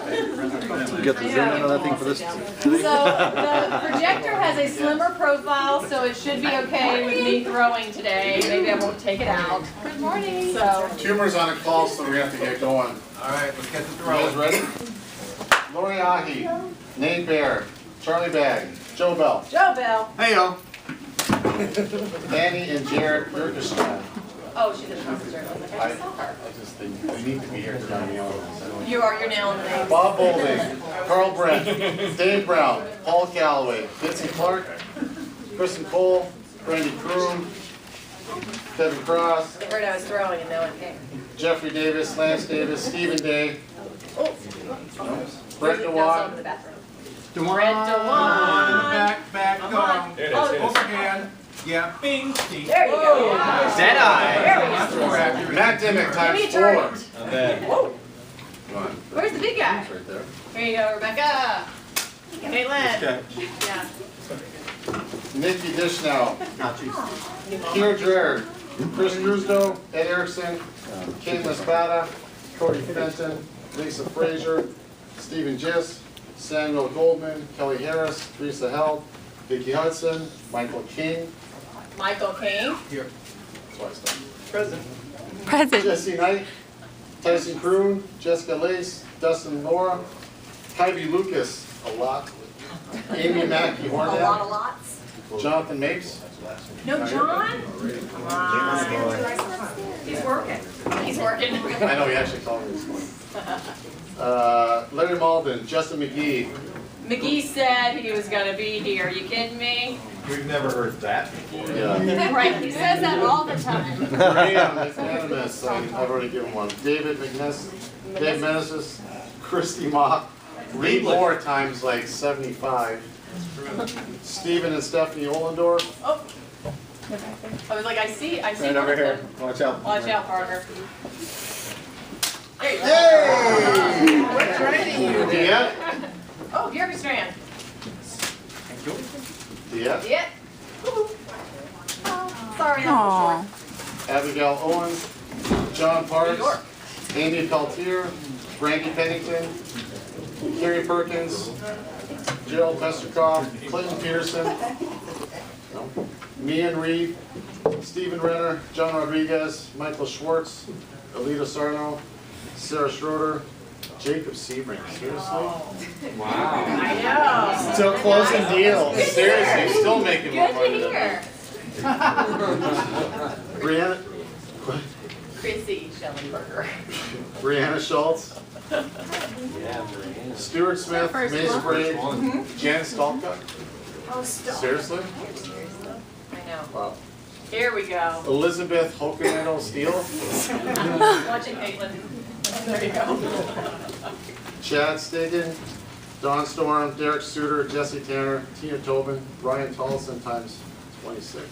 You got the zoom in on that thing for this? So the projector has a slimmer profile, so it should be okay with me throwing today. Maybe I won't take it out. Good morning. So Tumor's on a call, so we have to get going. All right, let's get this You guys rolling. ready? Lori Ahi, Nate Bear, Charlie Bag, Joe Bell, Joe Bell. Hey, yo. Danny and Jared Birkestad. Oh, she's a concert journalist. I just saw her. They need to be here to know me all this. You're nailing the names. Bob Boulding, Carl Brent, Dave Brown, Paul Calloway, Vincent Clark, Kristen Cole, Brandy Kroom, Kevin Cross, I heard I was throwing and no one came. Jeffrey Davis, Lance Davis, Stephen Day, Oh. Brett That was DeWatt, in the bathroom. Brett DeWatt. In the back Come door. on. There it is. Oh, Overhand. Yeah, bing, bing. there you go. Dead-eye. There we That's go. more accurate. Matt Dimmick Give times me a 4. turret. I'm dead. Whoa. Come on. Where's the big guy? It's right there. Here you go, Rebecca. Caitlin. Yeah. Nikki Dishnow, Not you. Keir Dreher, Chris Drusdo, Ed Erickson, Caitlin Espada, Cody Fenton, Lisa Frazier, Stephen Giss, Samuel Goldman, Kelly Harris, Teresa Held, Vicki Hudson, Michael King, Michael King. Here. that's why I stopped. Present. Jesse Knight, Tyson Kroon, Jessica Lace, Dustin Laura, Kyvie Lucas, a lot, Amy Mackey A lot of Hornett, lots. Jonathan Mapes, No, John? Come on. He's working. He's working. I know he actually called me this morning. Larry Malden, Justin McGee, McGee said he was gonna be here. Are you kidding me? We've never heard that before. yeah. Right, he says that all the time. Graham McManus, I've already given one. David McNess, Dave Meneses, Christy Mock, Reed Moore times like 75. Stephen and Stephanie Ollendorf, Oh. I was like, I see Right one over of here. them. Watch out. Watch out, partner. There you go. What's writing you? Diet, Oh, Bjork Strand. Diet, Yeah. Oh, sorry, that was Aw. Abigail Owens, John New Parks, York. Amy Peltier, Brandy Pennington, Carrie Perkins, Gerald Pesterkoff, Clinton Peterson, Mian Reed, Stephen Renner, John Rodriguez, Michael Schwartz, Alita Sarno, Sarah Schroeder, Jacob Sebring. Seriously? I know. Still closing deals. Seriously, still making more Good to money than me. hear. Brianna, Chrissy Schellenberger. Brianna Schultz, Yeah, Stuart Smith, First Mace one. Braid, Jan Stalka. Oh, stop. Seriously? I know. Wow. Here we go. Elizabeth Hokenano Steele, Watching Caitlin. There you go. Chad Stagen, Don Storm, Derek Suter, Jesse Tanner, Tina Tobin, Ryan Tollison times 26.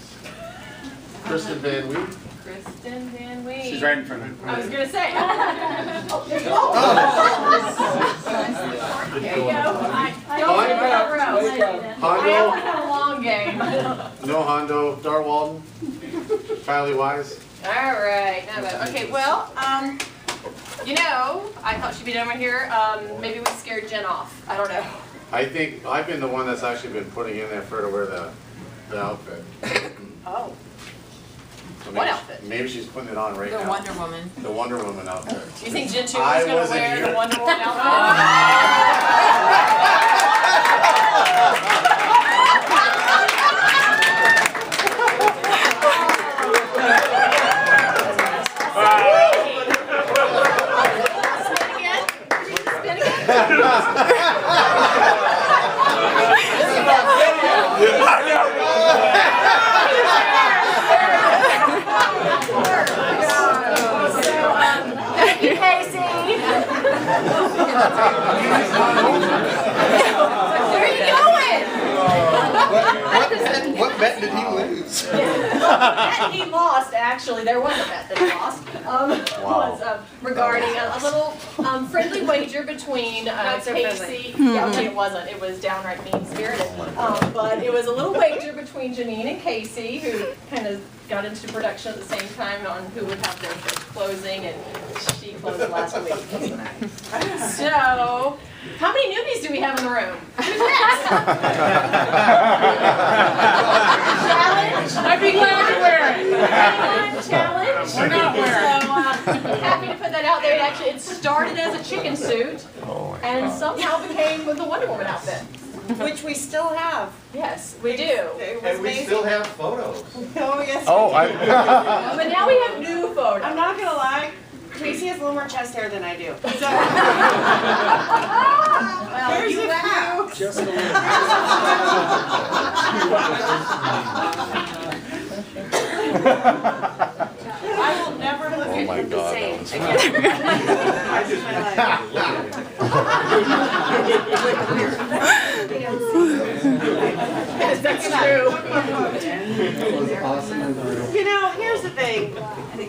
Kristen Van Wheat, Kristen Van Wee. She's right in front of I was gonna say. Oh, there you go. There you go. Don't sit in that row. I Hondo, only have a long game. no Hondo, Dar Walden, Kylie Wise. All right. Now about- Okay. Well, you know, I thought she'd be done right here. Maybe we scared Jen off. I don't know. I think I've been the one that's actually been putting in there for her to wear the outfit. Oh. So What maybe- outfit? Maybe she's putting it on right The now. Wonder Woman. The Wonder Woman outfit. Do you think Jen Chu I was gonna wasn't wear here. the Wonder Woman outfit? Spin again? Spin again? Thank you, Casey. Where are you going? What bet did he lose? That he lost, actually. There was a bet that he lost. Was regarding a little Friendly wager between Not so Casey. Yeah, it wasn't. It was downright mean-spirited. But it was a little wager between Janine and Casey, who kind of got into production at the same time on who would have their first closing, and she closed last week. So, how many newbies do we have in the room? Who's next? Challenge? I'd be glad to wear it. Anyone challenge? We're not wearing So, happy to put that out there. It started as a chicken suit, and somehow became with a Wonder Woman outfit. Which we still have. Yes, we do. It was And we amazing. still have photos. Oh, yes. Oh, But now we have new photos. I'm not gonna lie, Casey has a little more chest hair than I do. So, Well, here's you a have. few. just a little. I will never look at my him the God, same that was again. Yes, that's true. You know, here's the thing.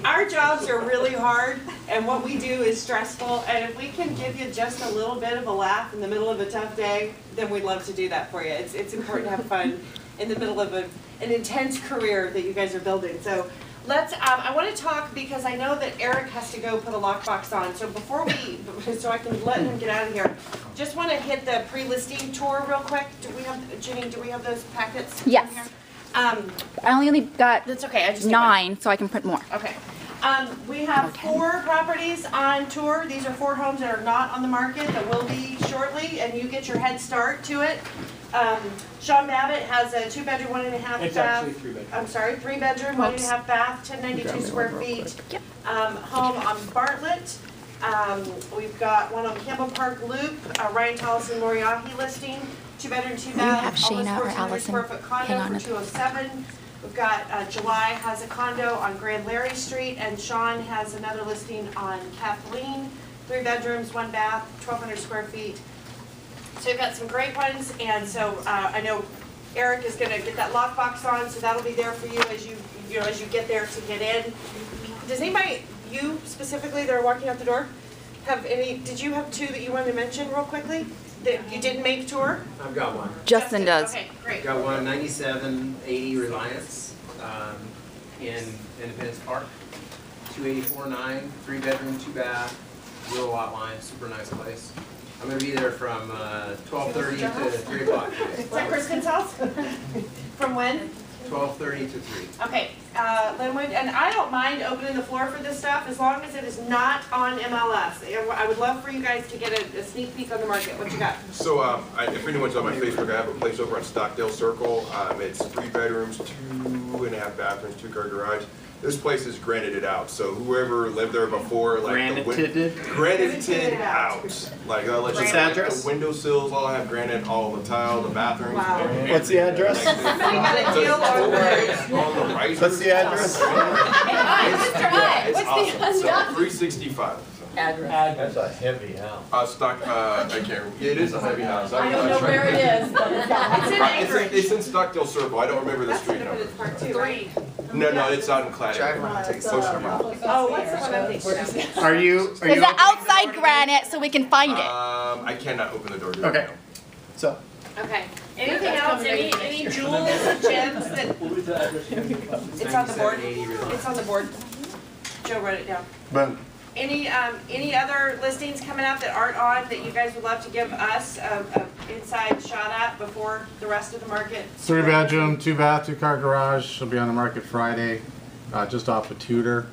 Our jobs are really hard, and what we do is stressful, and if we can give you just a little bit of a laugh in the middle of a tough day, then we'd love to do that for you. It's important to have fun in the middle of an intense career that you guys are building. So let's, I want to talk because I know that Eric has to go put a lockbox on. So before we, so I can let him get out of here, just want to hit the pre-listing tour real quick. Do we have, Janine, do we have those packets? in Yes. here? I only got That's okay, I just need one. 9, so I can print more. Okay. We have 4 properties on tour. These are 4 homes that are not on the market that will be shortly, and you get your head start to it. Sean Babbitt has a 2-bedroom, 1.5 bath. It's actually 3 bedroom. I'm sorry, 3-bedroom, 1.5 bath, 1092 square feet. Yep. Home on Bartlett. We've got one on Campbell Park Loop, Ryan Tolleson Moriahi listing, 2-bedroom, 2 bath. have Shayna or almost 1,400 Allison square foot condo hang on for a- 207. We've got July has a condo on Grand Larry Street, and Sean has another listing on Kathleen, 3 bedrooms, 1 bath, 1,200 square feet. So we've got some great ones, and so I know Eric is going to get that lockbox on, so that'll be there for you as you as you get there to get in. Does anybody, you specifically, that are walking out the door, have any? Did you have 2 that you wanted to mention real quickly that you didn't make tour? I've got one. Justin does. Okay, great. Got one 9780 Reliance in Independence Park. 284.9, 3-bedroom, 2 bath, real lot line, super nice place. I'm gonna be there from 12:30 to 3 o'clock today. Is that Kristen's house? From when? 12:30 to 3. Okay, Linwood, and I don't mind opening the floor for this stuff as long as it is not on MLS. I would love for you guys to get a sneak peek on the market. What you got? So, if anyone's on my Facebook, I have a place over on Stockdale Circle. It's 3 bedrooms, 2.5 bathrooms, 2-car garage. This place is granted out, so whoever lived there before, like granted out. Like, What's the address? The windowsills all have granite, all the tile, the bathrooms. Wow. What's the address? Somebody got a deal over there. On the right. What's the address? Mr. I, It's what's the awesome. So, address? 365. That's a heavy house. I can't remember. It is a heavy house. I don't know where it is, but it's It's in Anchorage. It's in Stockdale Circle. I don't remember the That's street number. Independence Park too, right? No, it's out in Claddagh. Oh, what's the one on the Are you? There's an outside granite, so we can find it. I cannot open the door. to it Okay. now. So. Okay. Anything else? Any jewels, gems that? It's on the board. 9780 Reliance. It's on the board. Joe wrote it down. Boom. Any other listings coming up that aren't on that you guys would love to give us a inside shot at before the rest of the market? 3-bedroom, 2 bath, 2-car garage. She'll be on the market Friday, just off of Tudor,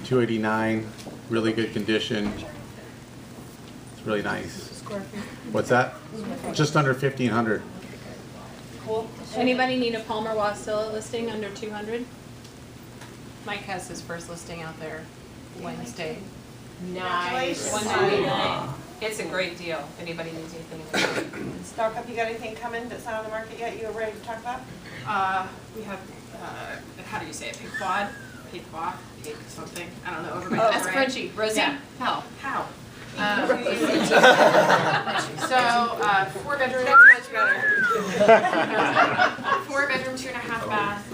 289. Really good condition. It's really nice. What's that? Just under 1,500. Cool. Anybody need a Palmer Wasilla listing under 200? Mike has his first listing out there Wednesday. Nice. 199. It's a great deal, if anybody needs anything. Startup, you got anything coming that's not on the market yet you are ready to talk about? We have, how do you say it, pig quad, pig something, I don't know, over Oh, that's Frenchie. Rosie? Yeah. How? How? 4-bedroom. That's much better. 4-bedroom, 2.5 bath,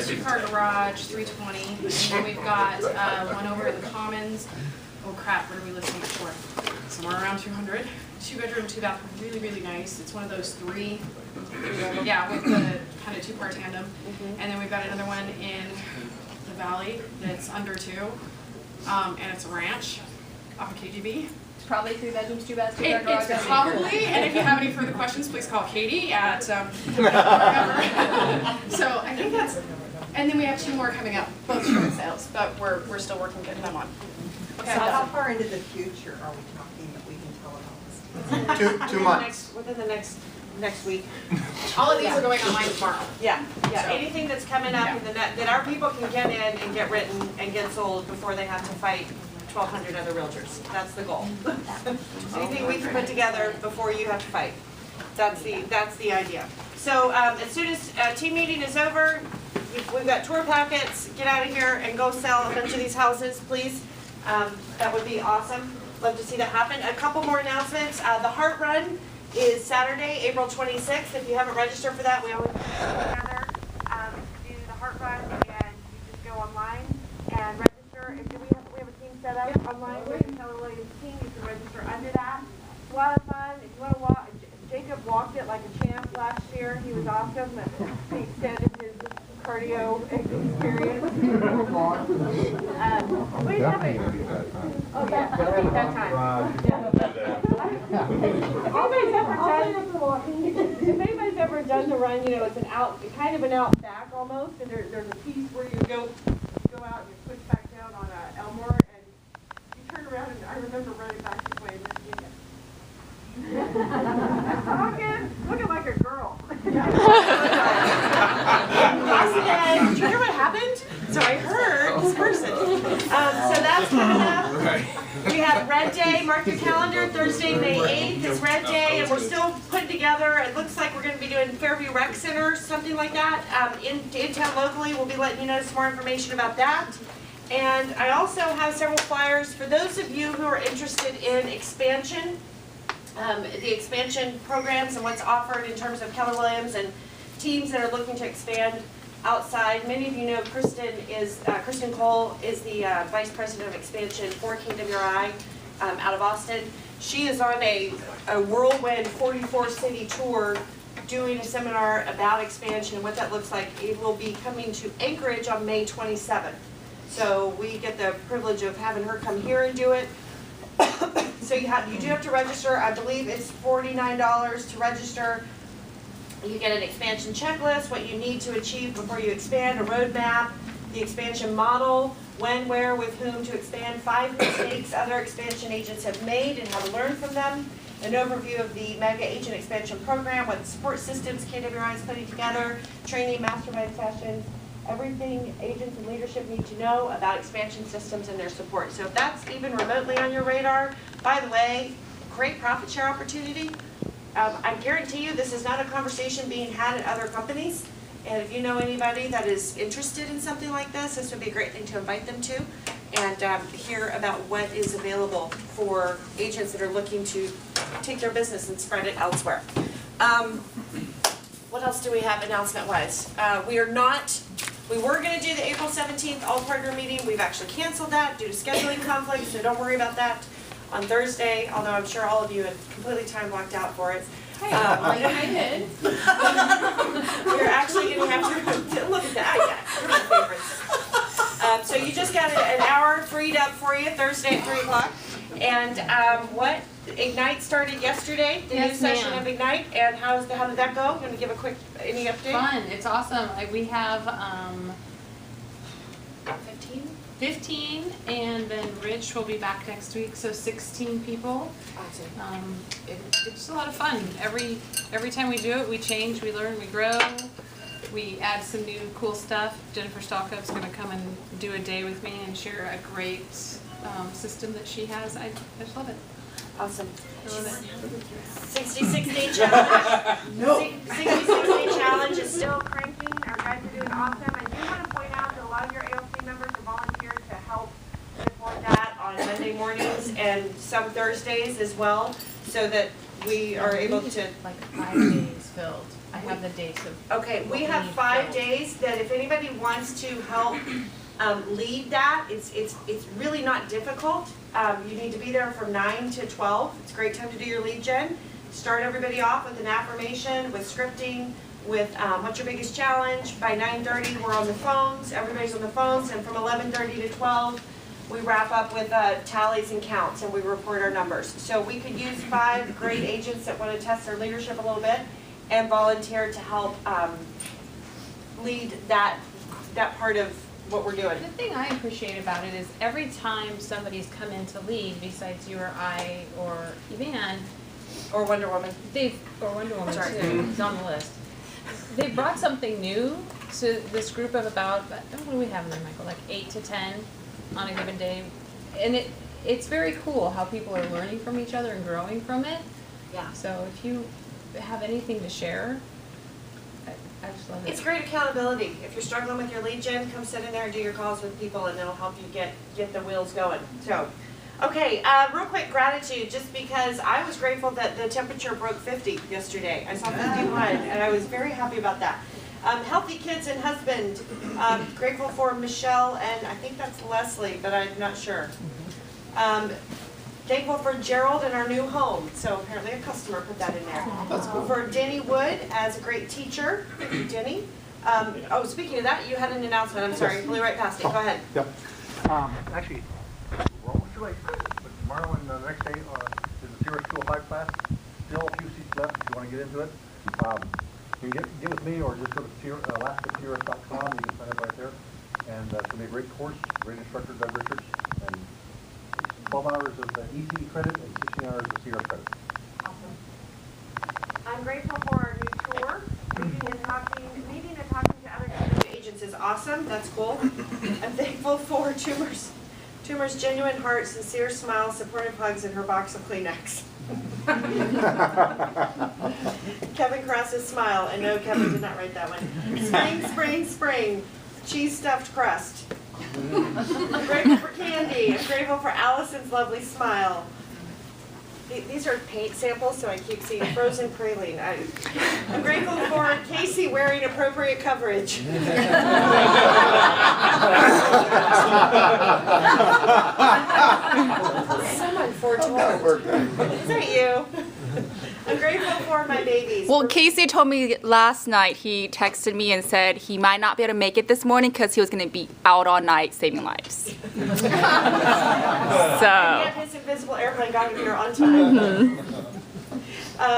2-car garage, 320. And then we've got one over in the Commons, oh crap, what are we listing it for? Somewhere around 200. 2-bedroom, 2-bath, really, really nice. It's one of those three, yeah, with the kind of 2-part tandem. And then we've got another one in the valley that's under 2, and it's a ranch off of KGB. It's probably 3 bedrooms, 2 baths, 2 car garage. It's probably, and if you have any further questions, please call Katie at, So I think that's, and then we have 2 more coming up, both short sales, but we're still working getting them on. So how far into the future are we talking that we can tell about this? 2 months. Within the next week. All of these are going online tomorrow. Yeah, yeah, So- anything that's coming up in the net, that our people can get in and get written and get sold before they have to fight 1,200 other realtors. That's the goal. Anything we can put together before you have to fight. That's the idea. So as soon as team meeting is over, we've got tour packets, get out of here and go sell a bunch of these houses, please. That would be awesome. Love to see that happen. A couple more announcements. The Heart Run is Saturday, April 26th. If you haven't registered for that, we always get together do the Heart Run, and you just go online and register. If we have a team set up online with the Keller Williams team, you can register under that. It's a lot of fun. If you want to walk, Jacob walked it like a champ last year. He was awesome. He extended his cardio experience. What is happening? Oh, yeah, that time. If anybody's ever done the run, you know, it's kind of an out back almost, and there's a piece where you go out and you push back down on Elmore, and you turn around, and I remember running back this way and looking like a girl. Did you hear what happened? So I heard this person. So that's coming up. We have Red Day. Mark your calendar. Thursday, May 8th is Red Day, and we're still putting together. It looks like we're going to be doing Fairview Rec Center, something like that. In town locally, we'll be letting you know some more information about that. And I also have several flyers for those of you who are interested in expansion. The expansion programs and what's offered in terms of Keller Williams and teams that are looking to expand outside. Many of you know Kristen Cole is the Vice President of Expansion for KWRI out of Austin. She is on a whirlwind 44-city tour doing a seminar about expansion and what that looks like. It will be coming to Anchorage on May 27th. So we get the privilege of having her come here and do it. So you do have to register. I believe it's $49 to register. You get an expansion checklist, what you need to achieve before you expand, a roadmap, the expansion model, when, where, with whom to expand, 5 mistakes other expansion agents have made and how to learn from them, an overview of the Mega Agent Expansion Program, what support systems KWRI is putting together, training, mastermind sessions, everything agents and leadership need to know about expansion systems and their support. So if that's even remotely on your radar, by the way, great profit share opportunity. I guarantee you this is not a conversation being had at other companies. And if you know anybody that is interested in something like this would be a great thing to invite them to and hear about what is available for agents that are looking to take their business and spread it elsewhere. What else do we have announcement-wise? We were going to do the April 17th all-partner meeting. We've actually canceled that due to scheduling conflicts, so don't worry about that. On Thursday, although I'm sure all of you had completely time blocked out for it. I did. We're actually going to have to look at that. Yeah, you're my favorites. So you just got an hour freed up for you Thursday at 3 o'clock. And Ignite started yesterday, the new session of Ignite. And how did that go? You want to give any update? Fun. It's awesome. We have 15, and then Rich will be back next week, so 16 people. Awesome. It's a lot of fun. Every time we do it, we change, we learn, we grow. We add some new cool stuff. Jennifer Stalkup's going to come and do a day with me and share a great system that she has. I just love it. Awesome. I love it. 66-day challenge. 66-day challenge is still cranking. Our guys are doing awesome. I do want to point out that a lot of your ALC members are volunteered to help support that on Monday mornings and some Thursdays as well, so that we are able to. Like 5 days filled. I have the dates of. Okay, we have 5 days that if anybody wants to help lead that. It's really not difficult. You need to be there from 9 to 12. It's a great time to do your lead gen. Start everybody off with an affirmation, with scripting, with what's your biggest challenge. By 9:30, we're on the phones. Everybody's on the phones, and from 11:30 to 12, we wrap up with tallies and counts, and we report our numbers. So we could use 5 great agents that want to test their leadership a little bit and volunteer to help lead that part of what we're doing. The thing I appreciate about it is every time somebody's come in to lead, besides you or I or Evan, or Wonder Woman, or Wonder Woman Sorry. too, it's on the list. They brought something new to this group of about, what do we have in there, Michael? Like 8 to 10 on a given day, and it's very cool how people are learning from each other and growing from it. Yeah. So if you have anything to share, I just love it. It's great accountability. If you're struggling with your lead gen, come sit in there and do your calls with people, and it'll help you get the wheels going. So, okay, real quick gratitude, just because I was grateful that the temperature broke 50 yesterday. I saw 51, and I was very happy about that. Healthy kids and husband. Grateful for Michelle and I think that's Leslie, but I'm not sure. Thankful for Gerald and our new home. So apparently a customer put that in there. That's cool. For Denny Wood as a great teacher. Thank you, Denny. Oh, speaking of that, you had an announcement. I'm sorry, blew right past it. Go ahead. Yep. Actually, we're almost too late, but tomorrow and the next day is the Sierra 205 class. Still a few seats left if you want to get into it. You can get with me or just go to alaskasierra.com. You can sign up right there. And it's going to be a great course, great instructor, Doug Richards, and 12 hours of EC credit and 16 hours of Sierra credit. Awesome. I'm grateful for our new tour. Meeting and talking to other government agents is awesome. That's cool. I'm thankful for Tumor's genuine heart, sincere smile, supportive hugs, and her box of Kleenex. Kevin Cross's smile, and no, Kevin did not write that one. Spring, spring, spring. Cheese stuffed crust. I'm grateful for candy. I'm grateful for Allison's lovely smile. These are paint samples, so I keep seeing frozen praline. I'm grateful for Casey wearing appropriate coverage. Someone foretold. Is that you? I'm grateful for my babies. Well, Casey told me last night, he texted me and said he might not be able to make it this morning because he was going to be out all night saving lives. And yet his invisible airplane got him here on time.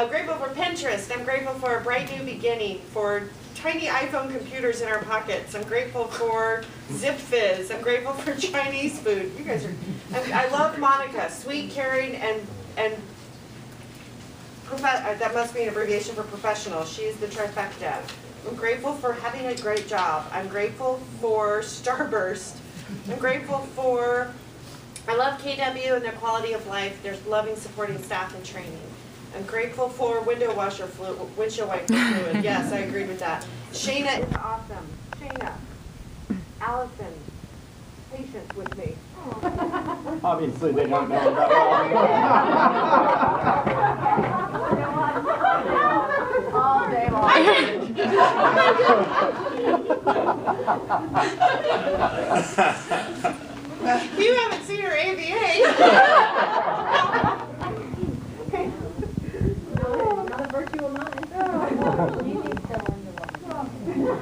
Grateful for Pinterest. I'm grateful for a bright new beginning, for tiny iPhone computers in our pockets. I'm grateful for Zip Fizz. I'm grateful for Chinese food. You guys are, I love Monica, sweet, caring, and that must be an abbreviation for professional. She's the trifecta. I'm grateful for having a great job. I'm grateful for Starburst. I'm grateful for, I love KW and their quality of life. There's loving, supporting staff and training. I'm grateful for windshield wiper fluid. Yes, I agree with that. Shayna is awesome. Shayna, Allison, patience with me. Obviously, they don't know about all day long. You haven't seen her ABA. Not a virtual mind.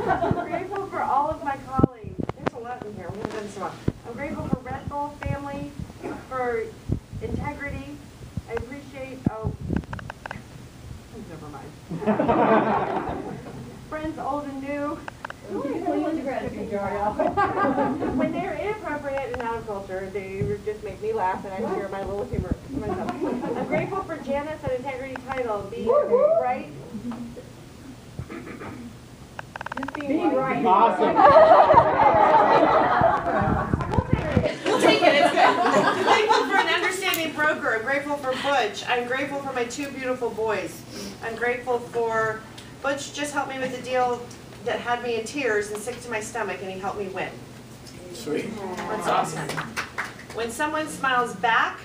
I'm grateful for all of my colleagues. There's a lot in here. I'm going to do this one. I'm grateful for Red Bull family, for integrity. I appreciate, never mind. Friends old and new. When they're inappropriate and out of culture, they just make me laugh and I share my little humor myself. I'm grateful for Janice and Integrity title, being right. Just being right. Awesome. We'll take it, it's good. I'm grateful for an understanding broker. I'm grateful for Butch. I'm grateful for my 2 beautiful boys. I'm grateful for Butch just helped me with a deal that had me in tears and sick to my stomach, and he helped me win. Sweet. That's awesome. When someone smiles back,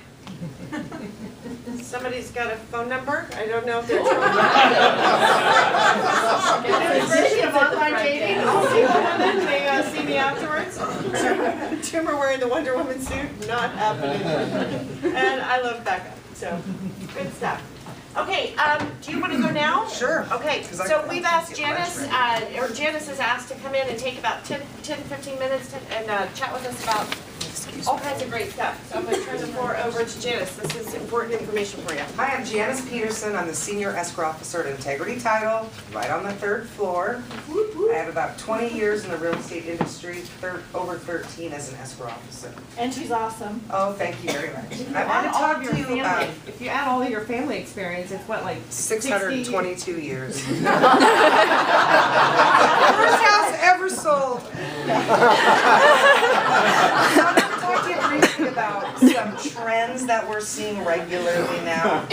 somebody's got a phone number. I don't know if they're true. Version of online dating. I'll see them and then they see me afterwards. Two are wearing the Wonder Woman suit, not happening. And I love Becca, so good stuff. Okay, do you want to go now? Sure. Okay, so we've asked Janice, or Janice has asked to come in and take about 10-15 minutes and chat with us about all kinds of great stuff. So I'm going to turn the floor over to Janice. This is important information for you. Hi, I'm Janice Peterson. I'm the Senior Escrow Officer at Integrity Title, right on the 3rd floor. I have about 20 years in the real estate industry, over 13 as an escrow officer. And she's awesome. Oh, thank you very much. I want Add to all talk of to your you family. about If you add all of your family experience, it's what, like 622 years. First house ever sold. I'm going to talk to you briefly about some trends that we're seeing regularly now,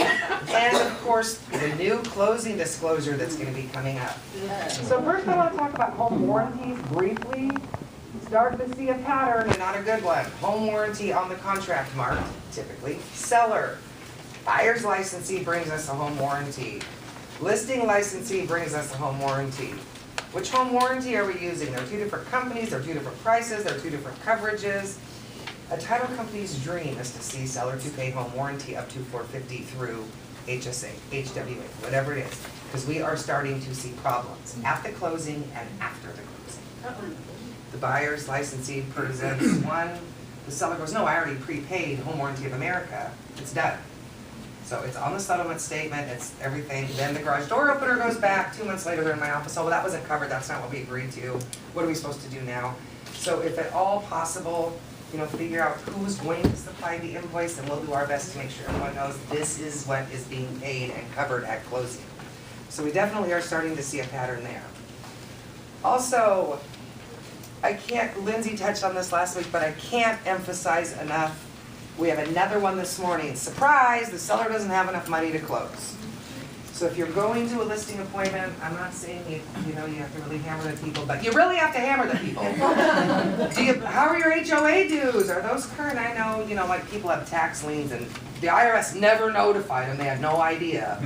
and of course, the new closing disclosure that's going to be coming up. So first I want to talk about home warranties briefly. Starting to see a pattern, and not a good one. Home warranty on the contract mark, typically. Seller. Buyer's licensee brings us a home warranty. Listing licensee brings us a home warranty. Which home warranty are we using? There are two different companies, there are two different prices, there are two different coverages. A title company's dream is to see seller to pay home warranty up to $450 through HSA, HWA, whatever it is. Because we are starting to see problems at the closing and after the closing. The buyer's licensee presents one, the seller goes, no, I already prepaid Home Warranty of America, it's done. So it's on the settlement statement, it's everything, then the garage door opener goes back, 2 months later they're in my office, oh, well, that wasn't covered, that's not what we agreed to, what are we supposed to do now? So if at all possible, you know, figure out who's going to supply the invoice, and we'll do our best to make sure everyone knows this is what is being paid and covered at closing. So we definitely are starting to see a pattern there. Also, Lindsay touched on this last week, but I can't emphasize enough. We have another one this morning. Surprise, the seller doesn't have enough money to close. So if you're going to a listing appointment, I'm not saying you have to really hammer the people, but you really have to hammer the people. How are your HOA dues? Are those current? I know, like people have tax liens and the IRS never notified them, they had no idea.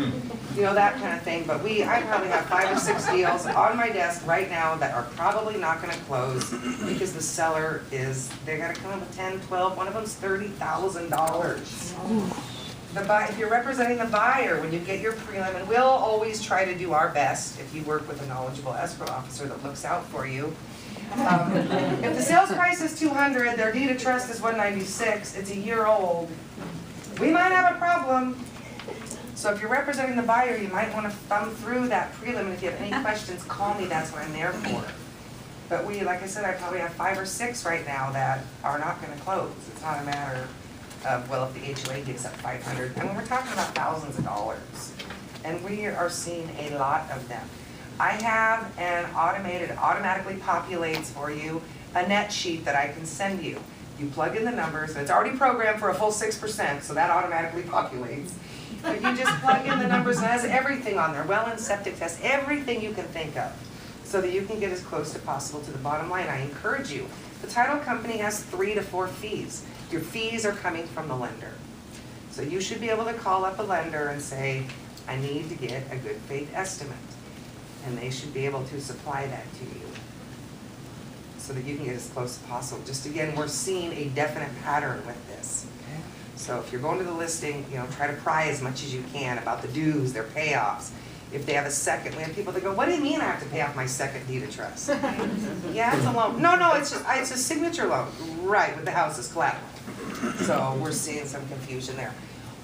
That kind of thing, but I probably have 5 or 6 deals on my desk right now that are probably not gonna close because the seller they gotta come up with 10, 12, one of them's $30,000. If you're representing the buyer, when you get your prelim, and we'll always try to do our best if you work with a knowledgeable escrow officer that looks out for you. If the sales price is $200, their deed of trust is $196, it's a year old, we might have a problem. So if you're representing the buyer, you might want to thumb through that prelim, and if you have any questions, call me, that's what I'm there for. But like I said, I probably have 5 or 6 right now that are not going to close. It's not a matter of, well, if the HOA gives up $500, I mean, we're talking about thousands of dollars. And we are seeing a lot of them. I have an automatically populates for you a net sheet that I can send you. You plug in the numbers, and it's already programmed for a full 6%, so that automatically populates. But you just plug in the numbers, and it has everything on there, well and septic test, everything you can think of, so that you can get as close as possible to the bottom line. I encourage you. The title company has 3 to 4 fees. Your fees are coming from the lender. So you should be able to call up a lender and say, I need to get a good faith estimate. And they should be able to supply that to you so that you can get as close as possible. Just again, we're seeing a definite pattern with this. So if you're going to the listing, try to pry as much as you can about the dues, their payoffs. If they have a second, we have people that go, what do you mean I have to pay off my second deed of trust? Yeah, it's a loan. No, it's a signature loan. Right, with the house as collateral. So we're seeing some confusion there.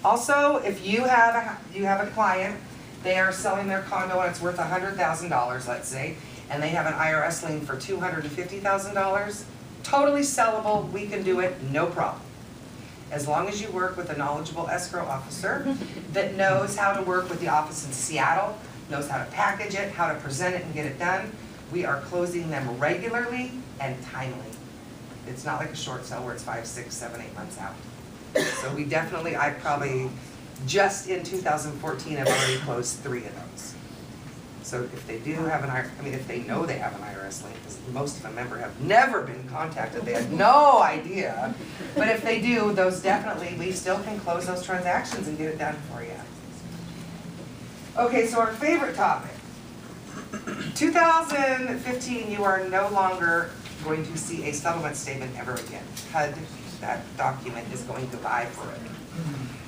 Also, if you have a client, they are selling their condo and it's worth $100,000, let's say, and they have an IRS lien for $250,000, totally sellable, we can do it, no problem. As long as you work with a knowledgeable escrow officer that knows how to work with the office in Seattle, knows how to package it, how to present it and get it done, we are closing them regularly and timely. It's not like a short sale where it's 5, 6, 7, 8 months out. So we definitely, I probably, just in 2014, I've already closed 3 of those. So if they do have if they know they have an IRS lien, because most of them have never been contacted, they have no idea. But if they do, those definitely, we still can close those transactions and get it done for you. Okay, so our favorite topic. 2015, you are no longer going to see a settlement statement ever again. HUD, that document is going to lie for it.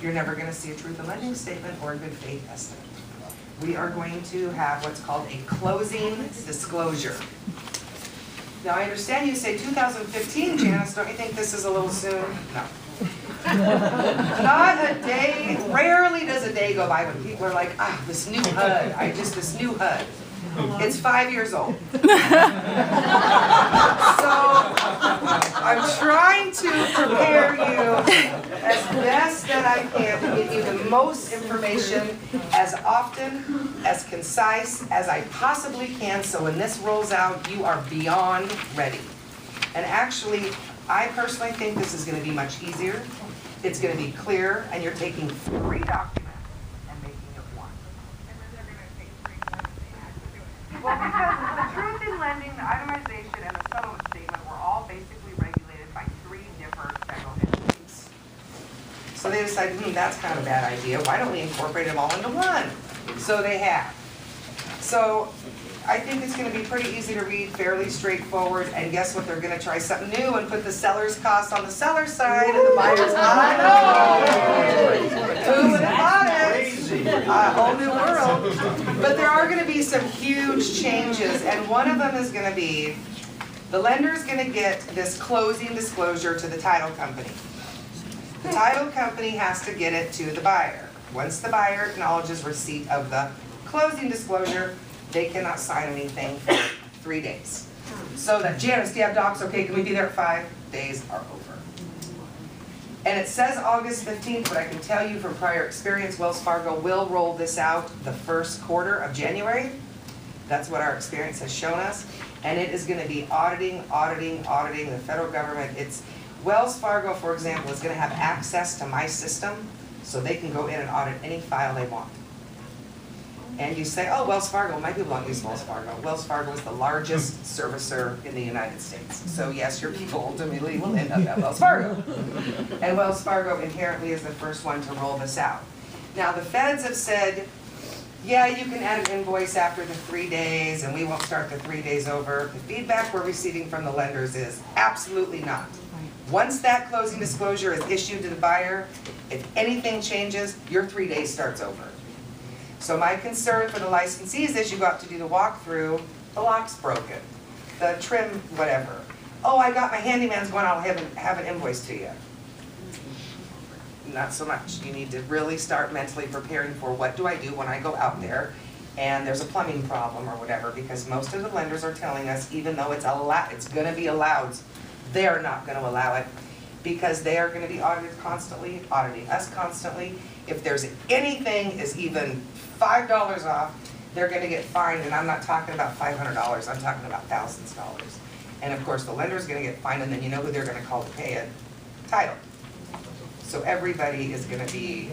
You're never gonna see a truth in lending statement or a good faith estimate. We are going to have what's called a closing disclosure. Now, I understand you say 2015, Janice, don't you think this is a little soon? No. Not a day, rarely does a day go by when people are like, ah, this new HUD, this new HUD. It's 5 years old. So, I'm trying to prepare you as best that I can to give you the most information as often, as concise as I possibly can, so when this rolls out, you are beyond ready. And actually, I personally think this is going to be much easier. It's going to be clear, and you're taking 3 documents and making it one. Well, because the truth in lending, the itemization, and the settlement statement were all basically regulated by 3 different federal entities. So they decided, that's kind of a bad idea. Why don't we incorporate them all into one? So they have. So I think it's going to be pretty easy to read, fairly straightforward, and guess what? They're going to try something new and put the seller's cost on the seller's side and the buyer's I know! Who would have thought it? A whole new world. But there are going to be some huge changes, and one of them is going to be the lender is going to get this closing disclosure to the title company. The title company has to get it to the buyer. Once the buyer acknowledges receipt of the closing disclosure, they cannot sign anything for 3 days. So that, Janice, do you have docs? Okay, can we be there at 5? Days are over. And it says August 15th, but I can tell you from prior experience, Wells Fargo will roll this out the first quarter of January. That's what our experience has shown us. And it is going to be auditing the federal government. Wells Fargo, for example, is going to have access to my system, so they can go in and audit any file they want. And you say, oh, Wells Fargo, my people don't use Wells Fargo. Wells Fargo is the largest servicer in the United States. So yes, your people ultimately will end up at Wells Fargo. And Wells Fargo inherently is the first one to roll this out. Now the feds have said, yeah, you can add an invoice after the 3 days and we won't start the 3 days over. The feedback we're receiving from the lenders is absolutely not. Once that closing disclosure is issued to the buyer, if anything changes, your 3 days starts over. So my concern for the licensees is you go out to do the walkthrough, the lock's broken, the trim, whatever. Oh, I got my handyman's going, I'll have an invoice to you. Not so much. You need to really start mentally preparing for what do I do when I go out there and there's a plumbing problem or whatever, because most of the lenders are telling us, even though it's going to be allowed, they're not going to allow it because they are going to be audited constantly, auditing us constantly. If there's anything is even $5 off, they're going to get fined, and I'm not talking about $500, I'm talking about thousands of dollars. And of course, the lender's going to get fined, and then you know who they're going to call to pay it? Title. So everybody is going to be,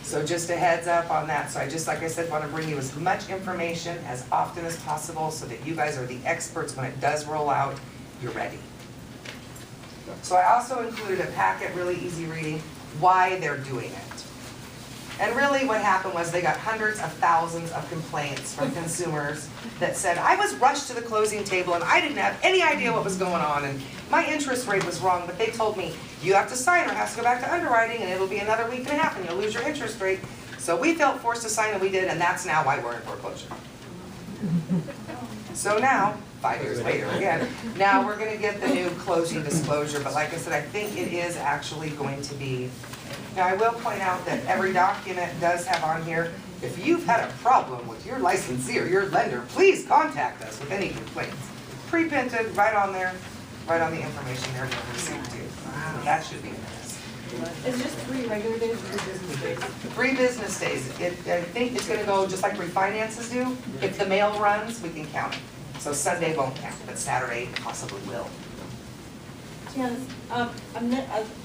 so just a heads up on that. So I just, like I said, want to bring you as much information as often as possible so that you guys are the experts when it does roll out, you're ready. So I also included a packet, really easy reading, why they're doing it. And really what happened was they got hundreds of thousands of complaints from consumers that said, I was rushed to the closing table and I didn't have any idea what was going on and my interest rate was wrong, but they told me, you have to sign or it has to go back to underwriting and it'll be another week and a half and you'll lose your interest rate. So we felt forced to sign and we did, and that's now why we're in foreclosure. So now, 5 years later again, now we're going to get the new closing disclosure, but like I said, I think it is actually going to be. Now I will point out that every document does have on here, if you've had a problem with your licensee or your lender, please contact us with any complaints. Pre-printed, right on there, right on the information there you'll receive too. So that should be in this. Is it just 3 regular days or 3 business days? 3 business days. I think it's going to go just like refinances do. If the mail runs, we can count it. So Sunday won't count, but Saturday possibly will. Janice, I'm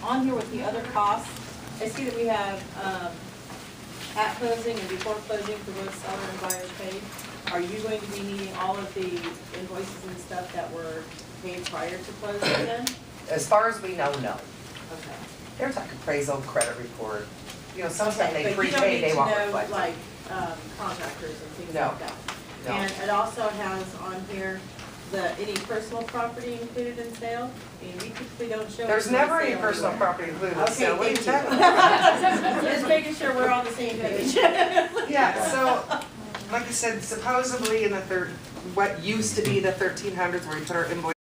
on here with the other costs. I see that we have at closing and before closing for both seller and buyer paid. Are you going to be needing all of the invoices and stuff that were paid prior to closing then? As far as we know, no. Okay. There's like appraisal, credit report. You know, sometimes Okay, they but you don't prepay, need they to won't know, reflect. like contractors and things No. like that. No. And it also has on here any personal property included in sale? I mean, we typically don't show. There's anything never for any sale personal anymore. property included in Okay, sale. What are you thank talking about? Just making sure we're on the same page. Yeah, so, like I said, supposedly in the what used to be the 1300s where we put our invoice